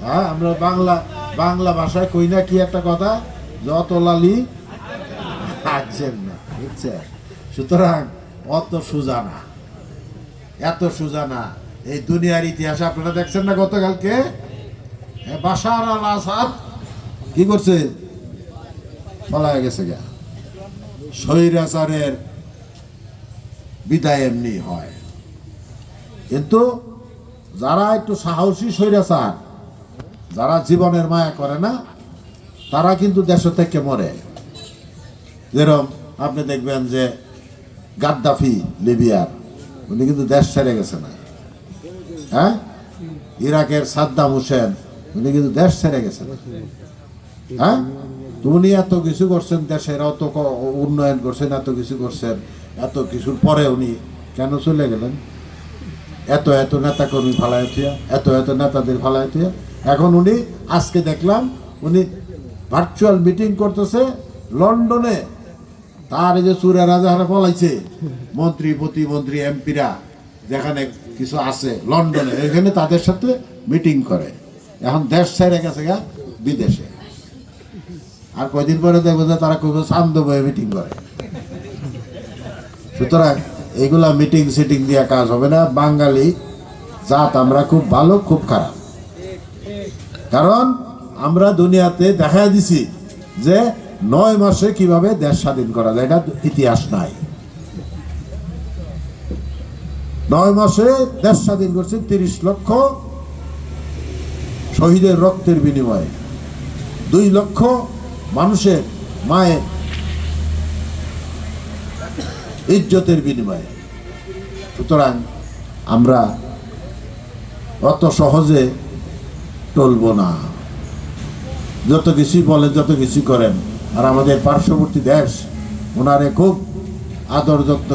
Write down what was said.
হ্যাঁ, আমরা বাংলা ভাষায় কই না কি একটা কথা, যত লালি আসছেন না, বুঝছেন? সুতরাং অত সোজা না, এত সোজা না। এই দুনিয়ার ইতিহাসে আপনারা দেখছেন না, গতকালকে বাশার আল আসাদ কি করছে, পলায় গেছে গা। স্বৈরাচারের বিদায় এমনি হয়, কিন্তু যারা একটু সাহসী স্বৈরাচার, যারা জীবনের মায়া করে না, তারা কিন্তু দেশ থেকে মরে। যেরকম আপনি দেখবেন যে গাদ্দাফি লিবিয়ার, উনি কিন্তু দেশ ছেড়ে গেছে না। হ্যাঁ, ইরাকের সাদ্দাম হোসেন, উনি কিন্তু দেশ ছেড়ে গেছে না। হ্যাঁ, তো উনি এত কিছু করছেন, দেশের অত উন্নয়ন করছেন, এত কিছু করছেন, এত কিছুর পরে উনি কেন চলে গেলেন? এত এত নেতা কর্মী ফালায় থিয়া, এত নেতাদের ফালায় থিয়া, এখন উনি আজকে দেখলাম উনি ভার্চুয়াল মিটিং করতেছে লন্ডনে। তার এই যে চুরা রাজাহারা পলাইছে, মন্ত্রী প্রতিমন্ত্রী এমপিরা যেখানে কিছু আছে লন্ডনে, এখানে তাদের সাথে মিটিং করে। এখন দেশ ছেড়ে গেছে গা বিদেশে। আর কয়দিন পরে দেখবো যে তারা খুব শান্ত বয়ে মিটিং করে। সুতরাং এইগুলা মিটিং সিটিং দিয়ে কাজ হবে না। বাঙালি জাত আমরা খুব ভালো, খুব খারাপ। কারণ আমরা দুনিয়াতে দেখা দিছি যে 9 মাসে কিভাবে দেশ স্বাধীন করা যায়, এটা ইতিহাস নাই। 9 মাসে দেশ স্বাধীন করছে 30 লক্ষ শহীদের রক্তের বিনিময়ে, 2 লক্ষ মানুষের মায়ের ইজ্জতের বিনিময়ে। সুতরাং আমরা অত সহজে টলবো না। যত কিছুই বলেন, যত কিছু করেন, আর আমাদের পার্শ্ববর্তী দেশ ওনারে খুব আদর যত্ন